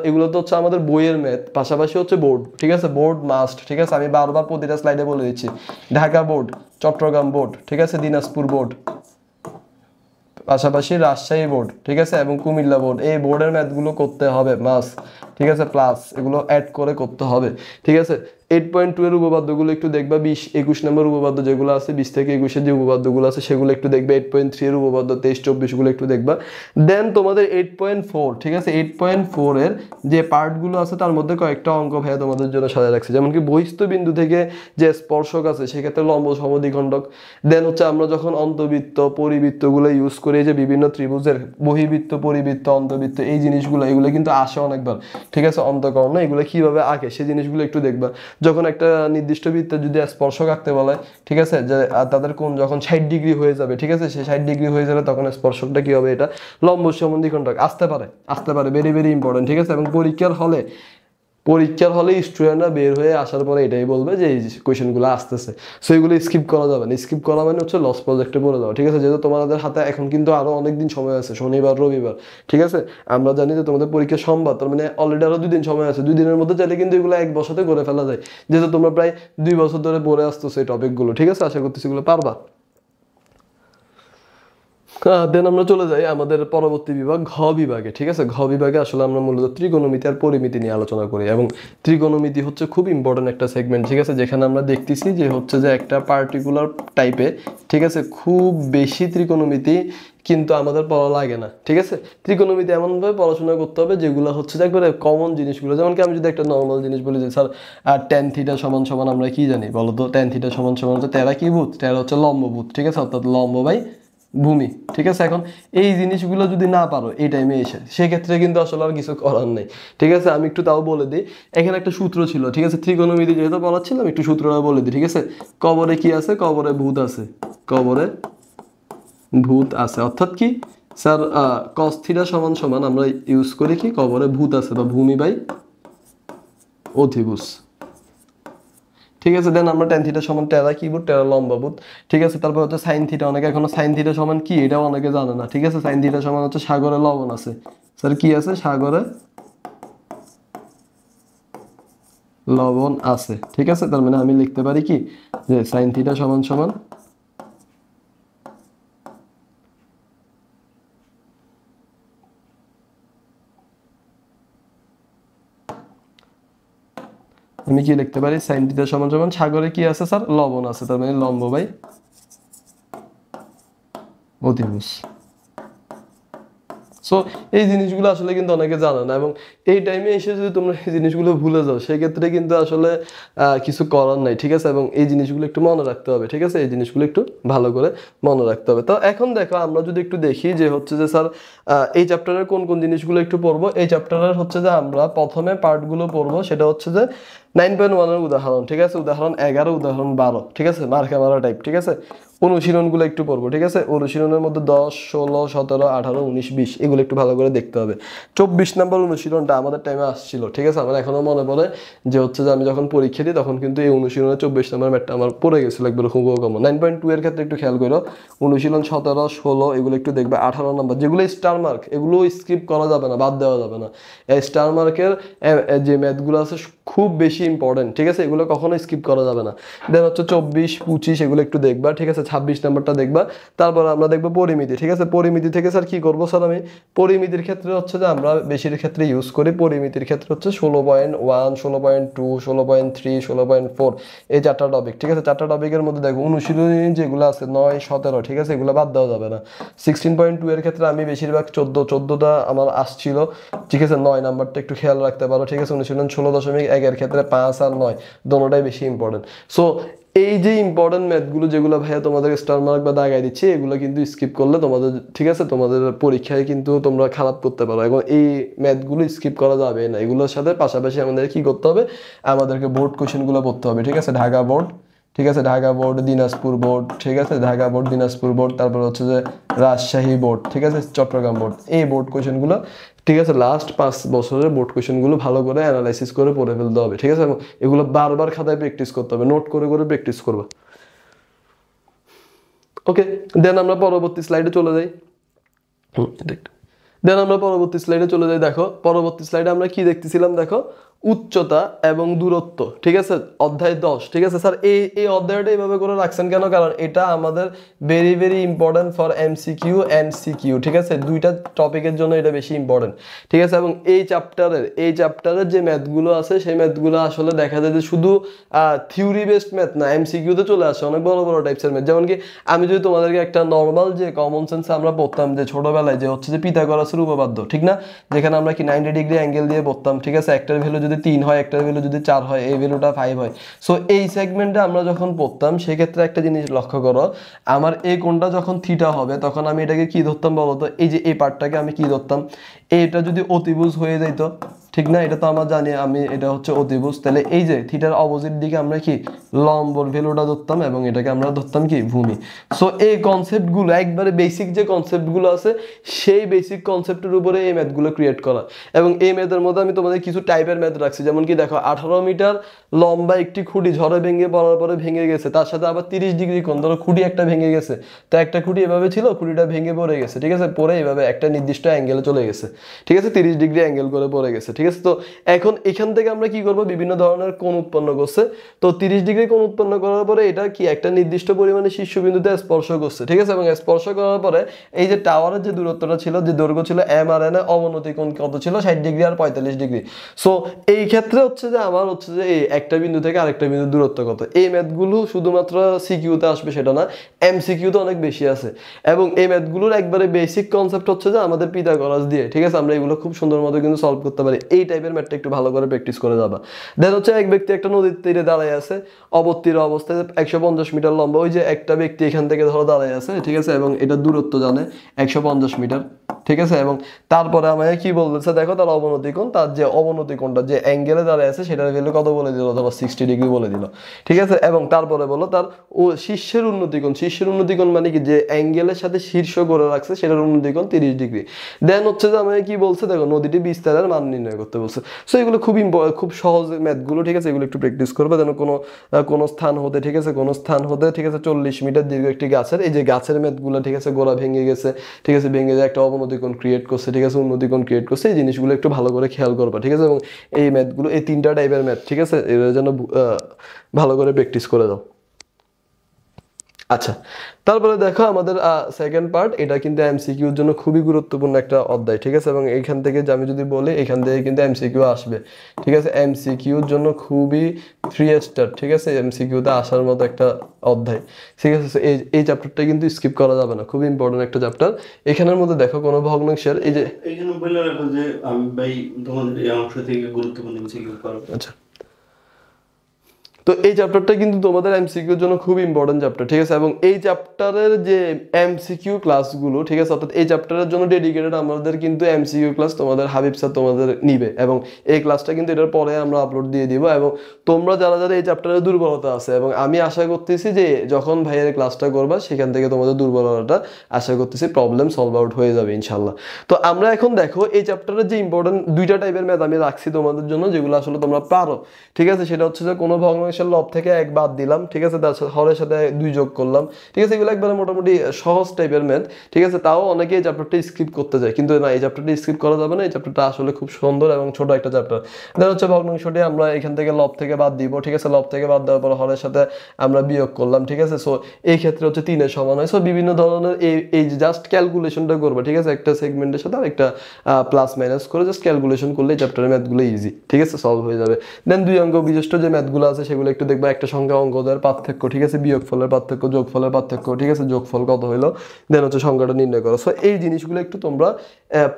এগুলো তো হচ্ছে আমাদের বইয়ের ম্যাথ, পাশাপাশি হচ্ছে বোর্ড, ঠিক আছে, বোর্ড মাস্ট, ঠিক আছে। আমি বারবার প্রতিটা স্লাইডে বলে দিচ্ছি, ঢাকা বোর্ড, চট্টগ্রাম বোর্ড, ঠিক আছে, দিনাজপুর বোর্ড, পাশাপাশি রাজশাহী বোর্ড, ঠিক আছে, এবং কুমিল্লা বোর্ড, এই বোর্ডের ম্যাথগুলো করতে হবে মাস্ট, ঠিক আছে, প্লাস এগুলো অ্যাড করে করতে হবে, ঠিক আছে। 8.2 এর উপপাদ্যগুলো একটু দেখবা, 20-21 নম্বর উপপাদ্য যেগুলো আছে, 20 থেকে 21-এর যে উপপাদ্যগুলো আছে সেগুলো একটু দেখবে। 8.3 এর উপপাদ্য 23-24 গুলো একটু দেখবা। দেন তোমাদের 8.4, ঠিক আছে, 8.4 এর যে পার্টগুলো আছে তার মধ্যে কয়েকটা অঙ্ক ভাইয়া তোমাদের জন্য সাজায় রাখছি, যেমন কি বহিস্থ বিন্দু থেকে যে স্পর্শক আছে সেক্ষেত্রে লম্ব সমদ্বিখণ্ডক। দেন হচ্ছে আমরা যখন অন্তবৃত্ত পরিবৃত্তগুলো ইউজ করি, যে বিভিন্ন ত্রিভুজের বহিবৃত্ত, পরিবৃত্ত, অন্তবৃত্ত, এই জিনিসগুলো এগুলো কিন্তু আসে অনেকবার, ঠিক আছে, অন্তকর্ণ, এগুলো কিভাবে আঁকে সেই জিনিসগুলো একটু দেখবা। যখন একটা নির্দিষ্ট বৃত্তে যদি স্পর্শক আঁকতে বলে, ঠিক আছে, যে তাদের কোণ যখন 60 ডিগ্রি হয়ে যাবে, ঠিক আছে, সে 60 ডিগ্রি হয়ে যাবে তখন স্পর্শকটা কি হবে, এটা লম্ব সমদ্বিখণ্ডক আসতে পারে, ভেরি ভেরি ইম্পর্টেন্ট, ঠিক আছে। এবং পরীক্ষার হলে স্টুডেন্টরা বের হয়ে আসার পরে এটাই বলবে যে এই কোয়েশ্চেনগুলো আসতেছে, সো এগুলো স্কিপ করা যাবে না। স্কিপ করা মানে হচ্ছে লস প্রজেক্টে পড়ে যাওয়া, ঠিক আছে। যেহেতু তোমাদের হাতে এখন কিন্তু আরো অনেকদিন সময় আছে, শনিবার রবিবার, ঠিক আছে। আমরা জানি যে তোমাদের পরীক্ষা সোমবার, তার মানে অলরেডি আরো 2 দিন সময় আছে। 2 দিনের মধ্যে চাইলে কিন্তু এগুলো এক বছরে করে ফেলা যায়, যেহেতু তোমরা প্রায় 2 বছর ধরে পড়ে আসতেছো এই টপিকগুলো, ঠিক আছে। আশা করতেছি এগুলো পারবা। দেন আমরা চলে যাই আমাদের পরবর্তী বিভাগ ঘ বিভাগে। ঠিক আছে, ঘ বিভাগে আসলে আমরা মূলত ত্রিকোণমিতি আর পরিমিতি নিয়ে আলোচনা করি, এবং ত্রিকোণমিতি হচ্ছে খুব ইম্পর্টেন্ট একটা সেগমেন্ট। ঠিক আছে, যেখানে আমরা দেখতেছি যে হচ্ছে যে একটা পার্টিকুলার টাইপে, ঠিক আছে, খুব বেশি ত্রিকোণমিতি কিন্তু আমাদের পড়া লাগে না। ঠিক আছে, ত্রিকোণমিতি এমনভাবে পড়াশোনা করতে হবে যেগুলো হচ্ছে যে একবারে কমন জিনিসগুলো। যেমন কি আমি যদি একটা নর্মাল জিনিস বলি যে স্যার tan থিটা সমান সমান আমরা কি জানি বলো তো? tan থিটা সমান সমান হচ্ছে টেরা কি ভূত? টেরা হচ্ছে লম্বভূত। ঠিক আছে, অর্থাৎ লম্ব বাই ভূমি। ঠিক আছে, এখন এই জিনিসগুলো যদি না পারো এই টাইমে এসে, সেক্ষেত্রে কিন্তু আসলে আর কিছু করার নেই। ঠিক আছে, আমি একটু তাও বলে দিই। এখানে একটা সূত্র ছিল, ঠিক আছে, ত্রিকোণমিতি যেহেতু বলাচ্ছিলাম একটু সূত্রটা বলে দিই। ঠিক আছে, কবরে কি আছে? কবরে ভূত আছে, কবরে ভূত আছে, অর্থাৎ কি স্যার cos থিটা সমান সমান আমরা ইউজ করি কি কবরে ভূত আছে বা ভূমি বাই অধিভুজ। ঠিক আছে, দেন আমরা tan থিটা সমান টেরা কি ভূত? টেরা লম্বভূত। ঠিক আছে, তারপর হচ্ছে sin থিটা, অনেকে এখনো sin থিটা সমান কি এটাও অনেকে জানে না। ঠিক আছে, sin থিটা সমান হচ্ছে সাগরে লবণ আছে। স্যার কি আছে? সাগরে লবণ আছে। ঠিক আছে, তার মানে আমি লিখতে পারি কি যে sin থিটা সমান সমান আমি কি লিখতে পারি? sin থিটা সমান সমান সাগরে কি আছে স্যার? লবণ আছে, তার মানে লম্ব বাই অধিভুজ। সো এই জিনিসগুলো আসলে কিন্তু অনেকে জানে না, এবং এই টাইমে এসে যদি তোমরা এই জিনিসগুলো ভুলে যাও সেক্ষেত্রে কিন্তু আসলে কিছু করার নাই। ঠিক আছে, এবং এই জিনিসগুলো একটু মনে রাখতে হবে। ঠিক আছে, এই জিনিসগুলো একটু ভালো করে মনে রাখতে হবে। তো এখন দেখো আমরা যদি একটু দেখি যে হচ্ছে যে স্যার এই চ্যাপ্টারের কোন কোন জিনিসগুলো একটু পড়বো। এই চ্যাপ্টারের হচ্ছে যে আমরা প্রথমে পার্টগুলো পড়বো, সেটা হচ্ছে যে 9.1 এর উদাহরণ। ঠিক আছে, উদাহরণ 11, উদাহরণ 12। ঠিক আছে, মার্কা মারা টাইপ। ঠিক আছে, অনুশীলনগুলো একটু পড়বো। ঠিক আছে, অনুশীলনের মধ্যে 10, 16, 17, 18, 19, 20 এগুলো একটু ভালো করে দেখতে হবে। 24 নম্বর অনুশীলনটা আমাদের টাইমে আসছিল। ঠিক আছে, আমার এখনো মনে পড়ে যে হচ্ছে যে আমি যখন পরীক্ষা দিই তখন কিন্তু এই অনুশীলনে 24 নম্বর ম্যাটটা আমার পড়ে গেছিল একবার খুব কমন। 9.2 এর ক্ষেত্রে একটু খেয়াল করো, অনুশীলন 17, 16 এগুলো একটু দেখবে। 18 নম্বর যেগুলো স্টার মার্ক, এগুলো স্কিপ করা যাবে না, বাদ দেওয়া যাবে না। এই স্টার মার্কের যে ম্যাথগুলো আছে খুব বেশি ইম্পর্টেন্ট। ঠিক আছে, এগুলো কখনো স্কিপ করা যাবে না। দেন হচ্ছে 24, 25 এগুলো একটু দেখবা। ঠিক আছে, 26 নম্বরটা দেখবা। তারপর আমরা দেখবো পরিমিতি। ঠিক আছে, পরিমিতি থেকে স্যার কি করবো? স্যার আমি পরিমিতির ক্ষেত্রে হচ্ছে যে আমরা বেশির ক্ষেত্রে ইউজ করি, পরিমিতির ক্ষেত্রে হচ্ছে 16.1, 16.2, 16.3, 16.4 এই 4টা টপিক। ঠিক আছে, 4টা টপিকের মধ্যে দেখো অনুশীলনী যেগুলো আছে 9, 17, ঠিক আছে, এগুলো বাদ দেওয়া যাবে না। 16.2 এর ক্ষেত্রে আমি বেশিরভাগ 14টা আমার আসছিল। ঠিক আছে, 9 নাম্বারটা একটু খেয়াল রাখতে পারো। ঠিক আছে, অনুশীলন 16.1 এর ক্ষেত্রে 5 আর 9 দোনোটাই বেশি ইম্পর্টেন্ট। সো এই যে ইম্পর্টেন্ট ম্যাথগুলো যেগুলো ভাইয়া তোমাদের স্টার মার্ক বা দাগাই দিচ্ছে, এগুলো কিন্তু স্কিপ করলে তোমাদের, ঠিক আছে, তোমাদের পরীক্ষায় কিন্তু তোমরা খারাপ করতে পারো। এবং এই ম্যাথগুলো স্কিপ করা যাবে না। এগুলোর সাথে পাশাপাশি আমাদের কি করতে হবে? আমাদেরকে বোর্ড কোশ্চেনগুলো পড়তে হবে। ঠিক আছে, ঢাকা বোর্ড, ঠিক আছে, ঢাকা বোর্ড, দিনাজপুর বোর্ড, ঠিক আছে, ঢাকা বোর্ড, দিনাজপুর বোর্ড, তারপর হচ্ছে যে রাজশাহী বোর্ড, ঠিক আছে, চট্টগ্রাম বোর্ড, এই বোর্ড কোশ্চেনগুলো, ঠিক আছে, লাস্ট 5 বছরের বোর্ড কোশ্চেনগুলো ভালো করে অ্যানালাইসিস করে পড়ে ফেলতে হবে। ঠিক আছে, এবং এগুলো বারবার খাতায় প্র্যাকটিস করতে হবে, নোট করে করে প্র্যাকটিস করবে। ওকে, দেন আমরা পরবর্তী স্লাইডে চলে যাই। দেখো পরবর্তী স্লাইডে আমরা কি দেখতেছিলাম? দেখো উচ্চতা এবং দূরত্ব। ঠিক আছে, অধ্যায় 10। ঠিক আছে স্যার, এই অধ্যায়টা এইভাবে করে রাখছেন কেন? কারণ এটা আমাদের very very important for MCQ and CQ। ঠিক আছে, দুইটা টপিকের জন্য এটা বেশি ইম্পর্টেন্ট। ঠিক আছে, এবং এই চ্যাপ্টারের যে ম্যাথগুলো আছে সেই ম্যাথগুলো আসলে দেখা যায় যে শুধু থিওরি বেসড ম্যাথ না, MCQতে চলে আসে অনেক বড় বড় টাইপসের ম্যাথ। যেমন কি আমি যদি তোমাদেরকে একটা নর্মাল যে কমন সেন্সে আমরা পড়তাম যে ছোটবেলায় যে হচ্ছে যে পিথাগোরাসের উপপাদ্য, ঠিক না, যেখানে আমরা কি 90 ডিগ্রি অ্যাঙ্গেল দিয়ে পড়তাম। ঠিক আছে, একটার ভ্যালু যদি 3 হয়, একটার ভ্যালু যদি 4 হয়, এই ভ্যালুটা 5 হয়। সো এই সেগমেন্টে আমরা যখন পড়তাম সেক্ষেত্রে একটা জিনিস লক্ষ্য করো, আমার এই কোণটা যখন থিটা হবে তখন আমি এটাকে কি ধরতাম বলতো? এই যে এই পার্টটাকে আমি কি ধরতাম? এটা যদি অতিভুজ হয়ে যাইতো, ঠিক না, এটা তো আমরা জানি আমি এটা হচ্ছে অতিভুজ, তাহলে এই যে থিটার অপোজিট দিকে আমরা কি লম্বর ভ্যালুটা ধরতাম এবং এটাকে আমরা ধরতাম কি ভূমি। সো এই কনসেপ্টগুলো একবারে বেসিক যে কনসেপ্টগুলো আছে সেই বেসিক কনসেপ্টের উপরে এই ম্যাথগুলো ক্রিয়েট করা। এবং এই ম্যাথের মধ্যে আমি তোমাদের কিছু টাইপের ম্যাথ রাখছি, যেমন কি দেখো 18 মিটার লম্বা একটি খুঁটি ঝড়ে ভেঙে পড়ার পরে ভেঙে গেছে, তার সাথে আবার 30 ডিগ্রি কোণ, ধরো খুঁটি একটা ভেঙে গেছে, তো একটা খুঁটি এভাবে ছিল, খুঁটিটা ভেঙে পড়ে গেছে, ঠিক আছে, পরে এইভাবে একটা নির্দিষ্ট অ্যাঙ্গেলে চলে গেছে, ঠিক আছে, 30 ডিগ্রি অ্যাঙ্গেল করে পড়ে গেছে, ঠিক আছে। তো এখন এখান থেকে আমরা কি করব, বিভিন্ন ধরনের কোণ উৎপন্ন করছে। তো 30 ডিগ্রি কোণ উৎপন্ন করার পরে এটা কি একটা নির্দিষ্ট পরিমাণে শীর্ষবিন্দুতে স্পর্শ করছে, ঠিক আছে। এবং স্পর্শ করার পরে এই যে টাওয়ারের যে দূরত্বটা ছিল, যে দৈর্ঘ্য ছিল এম আর এন, অবনতি কোণ কত ছিল, 60 ডিগ্রি আর 45 ডিগ্রি। সো এই ক্ষেত্রে হচ্ছে যে আমার হচ্ছে যে এই একটা বিন্দু থেকে আরেকটা বিন্দুর দূরত্ব কত। এই ম্যাথগুলো শুধুমাত্র সিকিউতে আসবে সেটা না, এমসিকিউতে অনেক বেশি আছে। এবং এই ম্যাথগুলোর একবারে বেসিক কনসেপ্ট হচ্ছে যে আমাদের পিথাগোরাস দিয়ে, ঠিক আছে, আমরা এগুলো খুব সুন্দর মতো কিন্তু সলভ করতে পারি। এই টাইপের ম্যাথটা একটু ভালো করে প্র্যাকটিস করে যাবা। দেন হচ্ছে এক ব্যক্তি একটা নদীর তীরে দাঁড়ায় আছে, অবতীর অবস্থায় 150 মিটার লম্বা। ওই যে একটা ব্যক্তি এখান থেকে ধরো দাঁড়ায় আছে, ঠিক আছে, এবং এটা দূরত্ব জানে 150 মিটার, ঠিক আছে। এবং তারপরে আমাকে কি বলতেছে দেখো, তার অবনতি কোণ, তার যে অবনতি কোণটা যে অ্যাঙ্গেলে দাঁড়ায় আছে সেটার ভ্যালু কত বলে দিল, ধরো 60 ডিগ্রি বলে দিল, ঠিক আছে। এবং তারপরে বলো তার শীর্ষের উন্নতি কোণ, শীর্ষের উন্নতি কোণ মানে কি, যে অ্যাঙ্গেলের সাথে শীর্ষ করে রাখছে সেটার উন্নতি কোণ 30 ডিগ্রি। দেন হচ্ছে যে আমাকে কি বলছে দেখো, নদীটি বিস্তারের মান নির্ণয় করতে বলছে। সো এগুলো খুব সহজ ম্যাথগুলো, ঠিক আছে, এগুলো একটু প্র্যাকটিস করবে। যেন কোনো স্থান হতে, ঠিক আছে, কোনো স্থান হতে, ঠিক আছে, 40 মিটার দীর্ঘ একটি গাছের, এই যে গাছের ম্যাথগুলো, ঠিক আছে, গোড়া ভেঙে গেছে, ঠিক আছে, ভেঙে যায় একটা অবনতি কোণ ক্রিয়েট করছে, ঠিক আছে, উন্নতি কোণ ক্রিয়েট করছে। এই জিনিসগুলো একটু ভালো করে খেয়াল করবা, ঠিক আছে। এবং এই ম্যাথগুলো, এই 3টা টাইপের ম্যাথ, ঠিক আছে, এরা যেন ভালো করে প্র্যাকটিস করে দাও। আচ্ছা, তারপরে দেখো আমাদের সেকেন্ড পার্ট, এটা কিন্তু এমসিকিউর জন্য খুবই গুরুত্বপূর্ণ একটা অধ্যায়, ঠিক আছে। এবং এইখান থেকে আমি যদি বলি, এখান থেকে কিন্তু এমসিকিউ আসবে, ঠিক আছে। এমসিকিউর জন্য খুবই 3 স্টার, ঠিক আছে, এমসিকিউতে আসার মতো একটা অধ্যায়, ঠিক আছে। এই চ্যাপ্টারটা কিন্তু স্কিপ করা যাবে না, খুবই ইম্পর্টেন্ট একটা চ্যাপ্টার। এখানের মধ্যে দেখো কোনো ভগ্নাংশের, এই যে এইখানে বলে রাখো যে আমি ভাই তোমাদের এই অংশ থেকে গুরুত্বপূর্ণ এমসিকিউ করব। আচ্ছা, তো এই চ্যাপ্টারটা কিন্তু তোমাদের এমসিকিউর জন্য খুব ইম্পর্টেন্ট চ্যাপ্টার, ঠিক আছে। এবং এই চ্যাপ্টারের যে এমসিকিউ ক্লাসগুলো, ঠিক আছে, অর্থাৎ এই চ্যাপ্টারের জন্য ডেডিকেটেড আমাদের কিন্তু এমসিকিউ ক্লাস তোমাদের হাবিব স্যার তোমাদের নিবে। এবং এই ক্লাসটা কিন্তু এটার পরে আমরা আপলোড দিয়ে দিব। এবং তোমরা যারা যারা এই চ্যাপ্টারের দুর্বলতা আছে, এবং আমি আশা করতেছি যে যখন ভাইয়ের ক্লাসটা করবা সেখান থেকে তোমাদের দুর্বলতাটা আশা করতেছি প্রবলেম সলভ আউট হয়ে যাবে ইনশাল্লাহ। তো আমরা এখন দেখো এই চ্যাপ্টারের যে ইম্পর্টেন্ট 2টা টাইপের ম্যাথ আমি রাখছি তোমাদের জন্য, যেগুলো আসলে তোমরা পারো, ঠিক আছে। সেটা হচ্ছে যে কোনো ভগ্নাংশের লব থেকে 1 বাদ দিলাম, ঠিক আছে, তার হরের সাথে 2 যোগ করলাম, ঠিক আছে। এগুলো একবারে মোটামুটি সহজ টাইপের ম্যাথ, ঠিক আছে। তাও অনেকে এই চ্যাপ্টারটা স্কিপ করতে যায়, কিন্তু না, এই চ্যাপ্টারটা স্কিপ করা যাবে না। এই চ্যাপ্টারটা আসলে খুব সুন্দর এবং ছোট একটা চ্যাপ্টার। দেন হচ্ছে ভগ্নাংশটি আমরা এখান থেকে লব থেকে বাদ দিব, ঠিক আছে। লব থেকে বাদ দেওয়ার পর হরের সাথে আমরা বিয়োগ করলাম, ঠিক আছে। সো এই ক্ষেত্রে হচ্ছে 3 এর সমান হয়। সো বিভিন্ন ধরনের এই জাস্ট ক্যালকুলেশনটা করবে, ঠিক আছে, একটা সেগমেন্টের সাথে আরেকটা প্লাস মাইনাস করে জাস্ট ক্যালকুলেশন করলে এই চ্যাপ্টারের ম্যাথগুলো ইজি, ঠিক আছে, সলভ হয়ে যাবে। দেন 2 অঙ্ক বিশিষ্ট যে ম্যাথগুলো আছে সেগুলো একটু দেখবা। একটা সংখ্যা অঙ্কদের পার্থক্য, ঠিক আছে, বিয়োগফলের পার্থক্য, যোগফলের পার্থক্য, ঠিক আছে, যোগফল কত হইলো, দেন হচ্ছে সংখ্যাটা নির্ণয় করো। সো এই জিনিসগুলো একটু তোমরা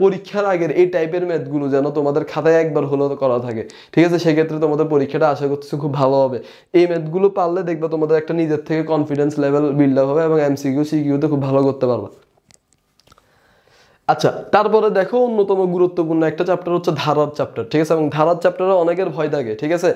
পরীক্ষার আগের এই টাইপের ম্যাথগুলো যেন তোমাদের খাতায় একবার হলেও করা থাকে, ঠিক আছে। সেক্ষেত্রে তোমাদের পরীক্ষাটা আশা করতেছি খুব ভালো হবে। এই ম্যাথগুলো পারলে দেখবা তোমাদের একটা নিজের থেকে কনফিডেন্স লেভেল বিল্ড আপ হবে এবং এমসিকিউ সিকিউতে খুব ভালো করতে পারবা। আচ্ছা, তারপরে দেখো অন্যতম গুরুত্বপূর্ণ একটা চ্যাপ্টার হচ্ছে ধারার চ্যাপ্টার, ঠিক আছে। এবং ধারার চ্যাপ্টারে অনেকের ভয় থাকে, ঠিক আছে,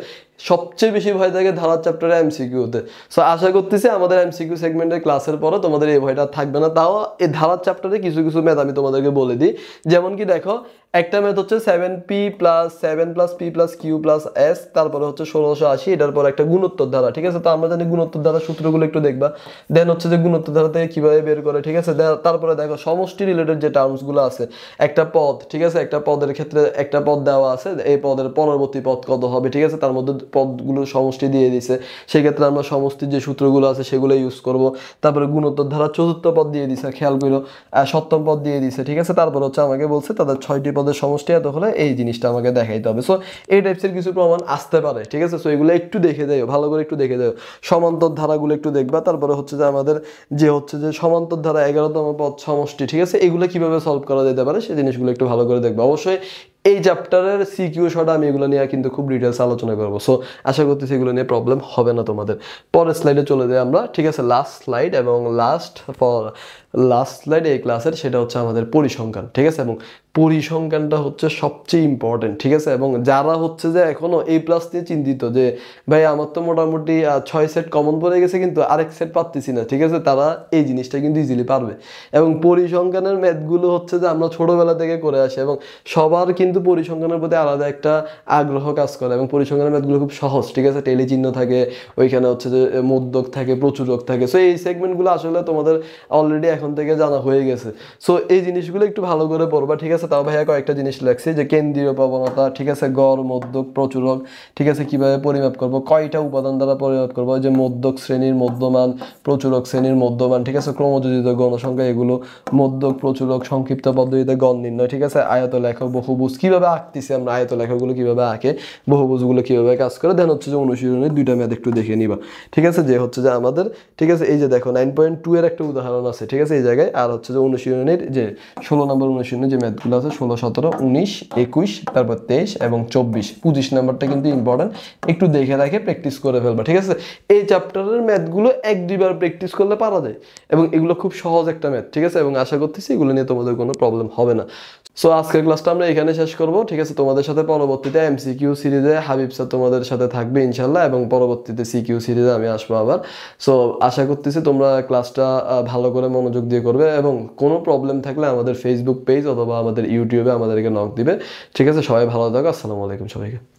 সবচেয়ে বেশি ভয় থাকে ধারার চ্যাপ্টারে এমসিকিউতে। সো আশা করতেছি আমাদের এমসিকিউ সেগমেন্টের ক্লাসের পরে তোমাদের এই ভয়টা থাকবে না। তাও এই ধারার চ্যাপ্টারে কিছু কিছু ম্যাথ আমি তোমাদেরকে বলে দিই। যেমন কি দেখো, একটা ম্যাথ হচ্ছে 7p + 7 + p + q + s, তারপরে হচ্ছে 1680, এটার পর একটা গুণোত্তর ধারা, ঠিক আছে। তো আমরা জানি গুণোত্তর ধারার সূত্রগুলো একটু দেখবা। দেন হচ্ছে যে গুণোত্তর ধারা থেকে কিভাবে বের করে, ঠিক আছে। তারপরে দেখো সমষ্টি রিলেটেড যে টার্মসগুলো আছে, একটা পদ, ঠিক আছে, একটা পদের ক্ষেত্রে একটা পদ দেওয়া আছে, এই পদের পরবর্তী পদ কত হবে, ঠিক আছে, তার মধ্যে পদগুলো সমষ্টি দিয়ে দিছে, সেই ক্ষেত্রে আমরা সমষ্টির যে সূত্রগুলো আছে সেগুলো ইউজ করব। তারপরে গুণোত্তর ধারা চতুর্থ পদ দিয়ে দিছে, খেয়াল করো, সপ্তম পদ দিয়ে দিছে, ঠিক আছে। তারপর হচ্ছে আমাকে বলছে তাদের 6টি পদের সমষ্টি এত হলে এই জিনিসটা আমাকে দেখাইতে হবে। সো এই টাইপসের কিছু প্রমাণ আসতে পারে, ঠিক আছে। সো এগুলো একটু দেখে যাও, ভালো করে একটু দেখে যাও। সমান্তর ধারাগুলো একটু দেখবা। তারপরে হচ্ছে যে আমাদের যে সমান্তর ধারা 11তম পদ সমষ্টি, ঠিক আছে, এগুলো কিভাবে সলভ করা যেতে পারে সেই জিনিসগুলো একটু ভালো করে দেখবা। অবশ্যই এই চ্যাপ্টারের সিকিউ শর্ট আমি এগুলো নিয়ে কিন্তু খুব ডিটেলস আলোচনা করবো। সো আশা করতেছি এগুলো নিয়ে প্রবলেম হবে না তোমাদের। পরের স্লাইডে চলে যাই আমরা, ঠিক আছে, লাস্ট স্লাইড এবং লাস্ট স্লাইড এই ক্লাসের, সেটা হচ্ছে আমাদের পরিসংখ্যান, ঠিক আছে। এবং পরিসংখ্যানটা হচ্ছে সবচেয়ে ইম্পর্টেন্ট, ঠিক আছে। এবং যারা হচ্ছে যে এখনো A+ নিয়ে চিন্তিত যে ভাই আমার তো মোটামুটি 6 সেট কমন পড়ে গেছে কিন্তু আরেক সেট পাচ্ছি না, ঠিক আছে, তারা এই জিনিসটা কিন্তু ইজিলি পারবে। এবং পরিসংখ্যানের ম্যাথগুলো হচ্ছে যে আমরা ছোটবেলা থেকে করে আসি এবং সবার কিন্তু কিন্তু পরিসংখ্যানের প্রতি আলাদা একটা আগ্রহ কাজ করে এবং পরিসংখ্যানের ম্যাথগুলো খুব সহজ, ঠিক আছে, টেলি চিহ্ন থাকে, ওইখানে হচ্ছে যে মধ্যক থাকে, প্রচুরক থাকে। সো এই সেগমেন্টগুলো আসলে তোমাদের অলরেডি এখন থেকে জানা হয়ে গেছে। সো এই জিনিসগুলো একটু ভালো করে পড়বা, ঠিক আছে। তাও ভাইয়া কয়েকটা জিনিস লাগছে, যে কেন্দ্রীয় প্রবণতা, ঠিক আছে, গড়, মধ্যক, প্রচুরক, ঠিক আছে, কিভাবে পরিমাপ করবো, কয়টা উপাদান দ্বারা পরিমাপ করবো, যে মধ্যক শ্রেণীর মধ্যমান, প্রচুরক শ্রেণীর মধ্যমান, ঠিক আছে, ক্রমযোজিত গণসংখ্যা এগুলো, মধ্যক, প্রচুরক, সংক্ষিপ্ত পদ্ধতিতে গণ নির্ণয়, ঠিক আছে, আয়ত লেখ, বহুভুজ কিভাবে আঁকতেছি আমরা, আয়ত লেখাগুলো কিভাবে আঁকে, বহুভুজগুলো কিভাবে কাজ করে, দেন হচ্ছে যে অনুশীলনের 2টা ম্যাথ একটু দেখে নিবা, ঠিক আছে, যে হচ্ছে যে আমাদের, ঠিক আছে, এই যে দেখো 9.2 এর একটা উদাহরণ আছে, ঠিক আছে, এই জায়গায়। আর হচ্ছে যে অনুশীলনের যে 16 নম্বর অনুশীলনের যে ম্যাথগুলো আছে, 16, 17, 19, 21, তারপর 23 এবং 24, 25 নাম্বারটা কিন্তু ইম্পর্টেন্ট, একটু দেখে রাখে প্র্যাকটিস করে ফেলবা, ঠিক আছে। এই চ্যাপ্টারের ম্যাথগুলো 1-2 বার প্র্যাকটিস করলে পারা যায় এবং এগুলো খুব সহজ একটা ম্যাথ, ঠিক আছে, এবং আশা করতেছি এগুলো নিয়ে তোমাদের কোনো প্রবলেম হবে না। সো আজকের ক্লাসটা আমরা এখানে শেষ করব, ঠিক আছে। তোমাদের সাথে পরবর্তীতে MCQ সিরিজে হাবিব স্যার তোমাদের সাথে থাকবে ইনশাল্লাহ, এবং পরবর্তীতে CQ সিরিজে আমি আসবো আবার। সো আশা করতেছি তোমরা ক্লাসটা ভালো করে মনোযোগ দিয়ে করবে, এবং কোনো প্রবলেম থাকলে আমাদের ফেসবুক পেজ অথবা আমাদের ইউটিউবে আমাদেরকে নক দিবে, ঠিক আছে। সবাই ভালো থাকো, আসসালামু আলাইকুম সবাইকে।